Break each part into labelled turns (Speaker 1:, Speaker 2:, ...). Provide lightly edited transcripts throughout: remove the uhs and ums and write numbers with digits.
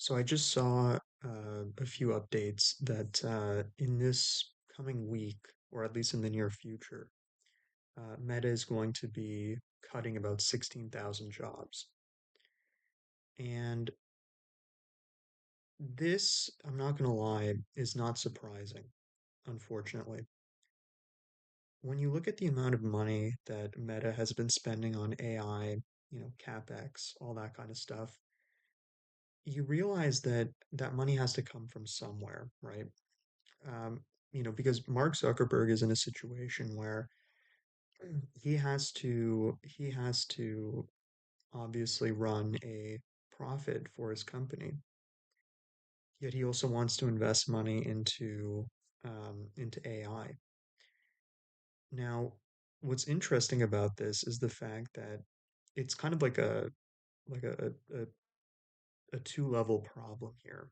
Speaker 1: So I just saw a few updates that in this coming week, or at least in the near future, Meta is going to be cutting about 16,000 jobs. And this, I'm not going to lie, is not surprising, unfortunately. When you look at the amount of money that Meta has been spending on AI, CapEx, all that kind of stuff, you realize that that money has to come from somewhere, right? um, because Mark Zuckerberg is in a situation where he has to obviously run a profit for his company, yet he also wants to invest money into AI. Now, what's interesting about this is the fact that it's kind of like a two-level problem here.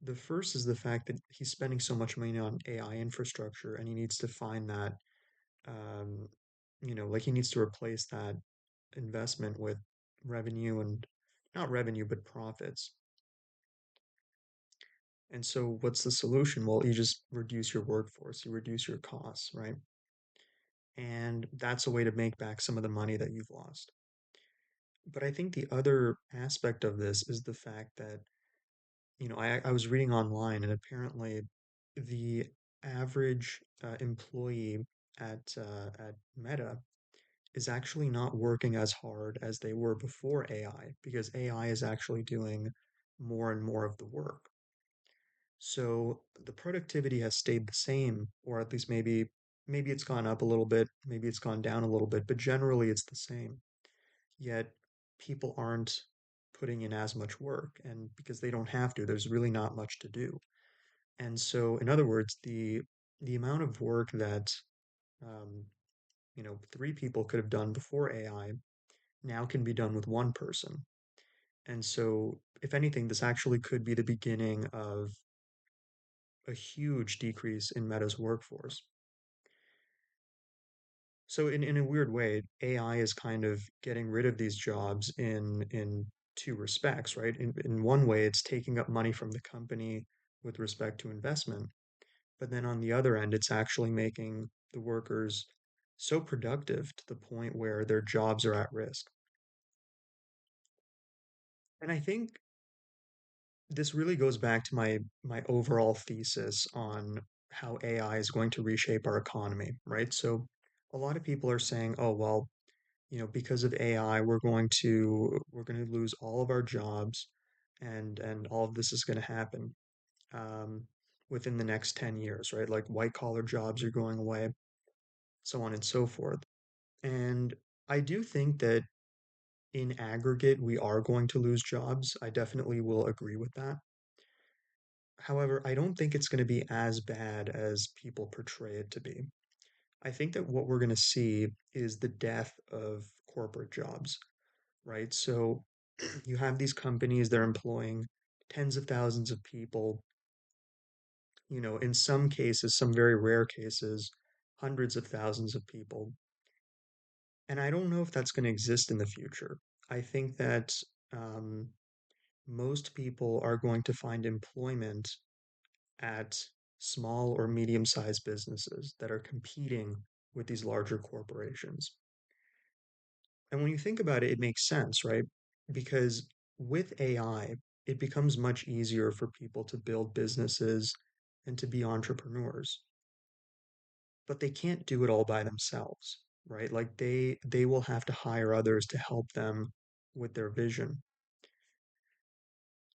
Speaker 1: The first is the fact that he's spending so much money on AI infrastructure and he needs to find that um, like he needs to replace that investment with revenue and not revenue, but profits. And so what's the solution? Well, you just reduce your workforce, you reduce your costs, right? And that's a way to make back some of the money that you've lost. But I think the other aspect of this is the fact that, I was reading online and apparently the average employee at Meta is actually not working as hard as they were before AI because AI is actually doing more and more of the work. So the productivity has stayed the same, or at least maybe it's gone up a little bit, maybe it's gone down a little bit, but generally it's the same. Yet people aren't putting in as much work, and because they don't have to, there's really not much to do. And so, in other words, the amount of work that um, three people could have done before AI now can be done with one person. And so, if anything, this actually could be the beginning of a huge decrease in Meta's workforce. So, in a weird way, AI is kind of getting rid of these jobs in two respects, right? In one way, it's taking up money from the company with respect to investment. But then on the other end, it's actually making the workers so productive to the point where their jobs are at risk. And I think this really goes back to my overall thesis on how AI is going to reshape our economy, right? So a lot of people are saying, oh, well, because of AI, we're going to lose all of our jobs and all of this is going to happen um, within the next 10 years, right? Like white collar jobs are going away, so on and so forth. And I do think that in aggregate, we are going to lose jobs. I definitely will agree with that. However, I don't think it's going to be as bad as people portray it to be. I think that what we're going to see is the death of corporate jobs, right? So you have these companies, they're employing tens of thousands of people, in some cases, some very rare cases, hundreds of thousands of people. And I don't know if that's going to exist in the future. I think that um, most people are going to find employment at small or medium-sized businesses that are competing with these larger corporations. And when you think about it, it makes sense, right? Because with AI, it becomes much easier for people to build businesses and to be entrepreneurs, but they can't do it all by themselves, right? Like they will have to hire others to help them with their vision.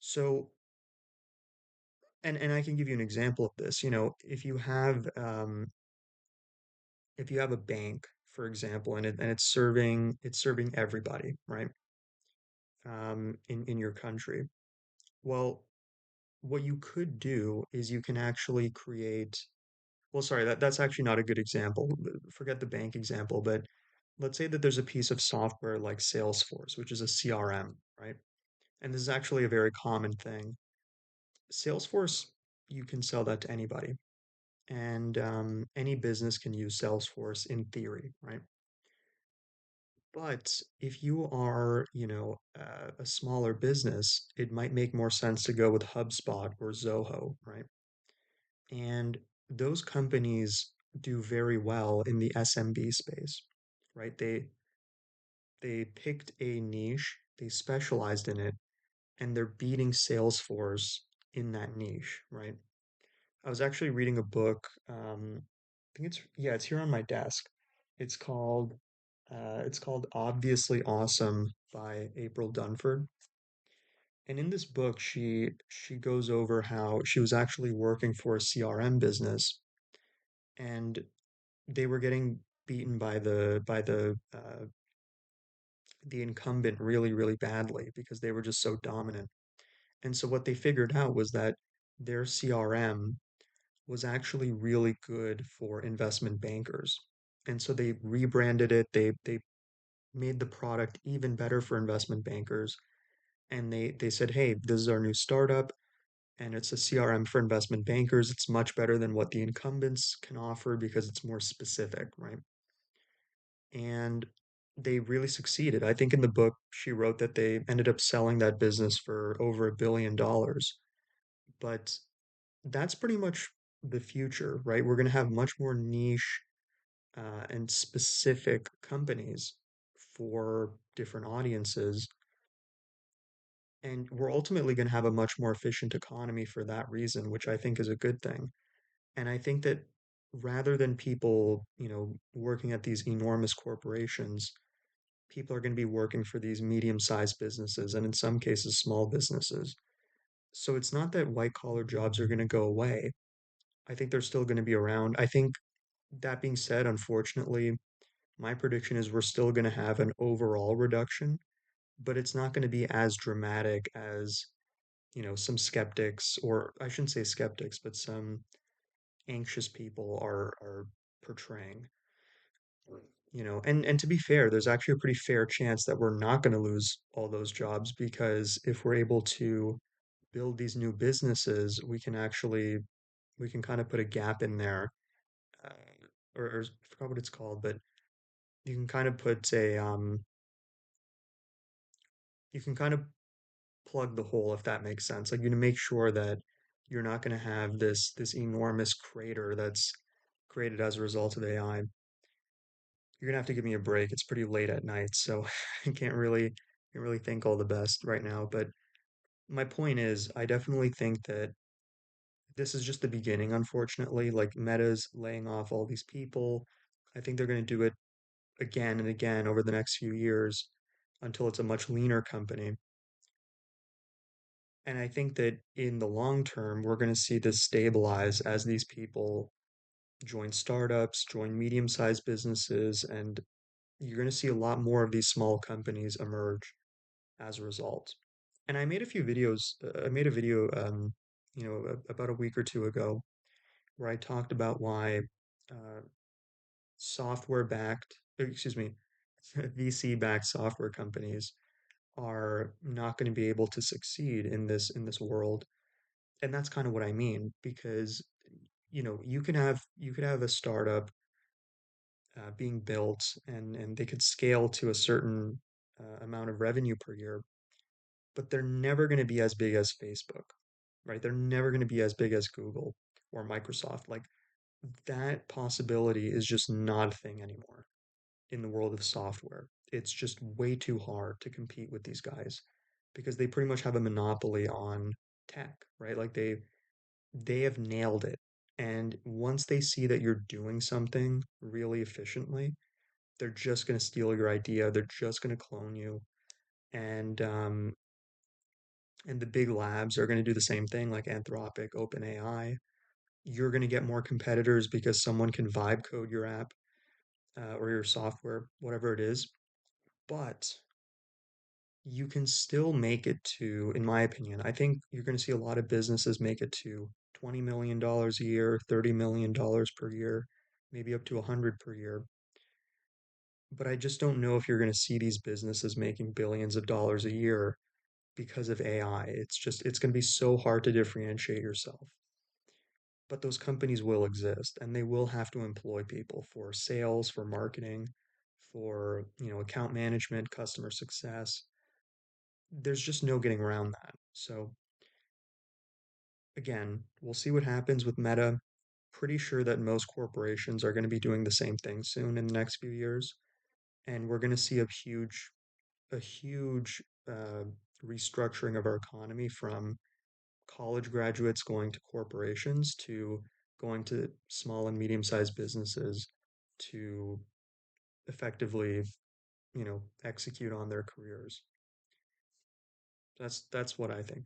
Speaker 1: So, and I can give you an example of this. If you have a bank, for example, and it's serving everybody, right? In your country. Well, what you could do is you can actually create, well, sorry, that's actually not a good example. Forget the bank example, but let's say that there's a piece of software like Salesforce, which is a CRM, right? And this is actually a very common thing. Salesforce, you can sell that to anybody, and any business can use Salesforce in theory, right? But if you are, a smaller business, it might make more sense to go with HubSpot or Zoho, right? And those companies do very well in the SMB space, right? They picked a niche, they specialized in it, and they're beating Salesforce in that niche, right? I was actually reading a book. I think it's here on my desk. It's called Obviously Awesome by April Dunford. And in this book, she goes over how she was actually working for a CRM business, and they were getting beaten by the incumbent really, really badly because they were just so dominant. And so what they figured out was that their CRM was actually really good for investment bankers. And so they rebranded it. They made the product even better for investment bankers. And they said, hey, this is our new startup, and it's a CRM for investment bankers. It's much better than what the incumbents can offer because it's more specific, right? And they really succeeded. I think in the book she wrote that they ended up selling that business for over $1 billion. But that's pretty much the future, right? We're going to have much more niche and specific companies for different audiences. And we're ultimately going to have a much more efficient economy for that reason, which I think is a good thing. And I think that rather than people, working at these enormous corporations, people are going to be working for these medium-sized businesses and in some cases small businesses. So it's not that white collar jobs are going to go away. I think they're still going to be around. I think that being said, unfortunately, my prediction is we're still going to have an overall reduction, but it's not going to be as dramatic as, some skeptics, or I shouldn't say skeptics, but some anxious people are portraying. And to be fair, there's actually a pretty fair chance that we're not going to lose all those jobs because if we're able to build these new businesses, we can kind of put a gap in there, uh, or I forgot what it's called, but you can kind of put you can kind of plug the hole if that makes sense. Like you to make sure that you're not going to have this enormous crater that's created as a result of AI. You're gonna have to give me a break. It's pretty late at night, so I can't really think all the best right now. But my point is, I definitely think that this is just the beginning, unfortunately. Like Meta's laying off all these people. I think they're gonna do it again and again over the next few years until it's a much leaner company. And I think that in the long term, we're going to see this stabilize as these people join startups, join medium-sized businesses, and you're going to see a lot more of these small companies emerge as a result. And I made a few videos. I made a video, about a week or two ago, where I talked about why uh, software-backed, excuse me, VC-backed software companies are not going to be able to succeed in this world. And that's kind of what I mean, because you could have a startup being built, and they could scale to a certain amount of revenue per year, but they're never going to be as big as Facebook, right? They're never going to be as big as Google or Microsoft. Like that possibility is just not a thing anymore in the world of software. It's just way too hard to compete with these guys because they pretty much have a monopoly on tech, right? Like they have nailed it. And once they see that you're doing something really efficiently, they're just going to steal your idea. They're just going to clone you. And and the big labs are going to do the same thing, like Anthropic, OpenAI. You're going to get more competitors because someone can vibe code your app or your software, whatever it is. But you can still make it to, in my opinion, I think you're going to see a lot of businesses make it to $20 million a year, $30 million per year, maybe up to 100 per year. But I just don't know if you're going to see these businesses making billions of dollars a year because of AI. It's going to be so hard to differentiate yourself. But those companies will exist and they will have to employ people for sales, for marketing, for, account management, customer success. There's just no getting around that. So again, we'll see what happens with Meta. Pretty sure that most corporations are going to be doing the same thing soon in the next few years, and we're going to see a huge uh, restructuring of our economy from college graduates going to corporations to going to small and medium-sized businesses to effectively, execute on their careers. That's what I think.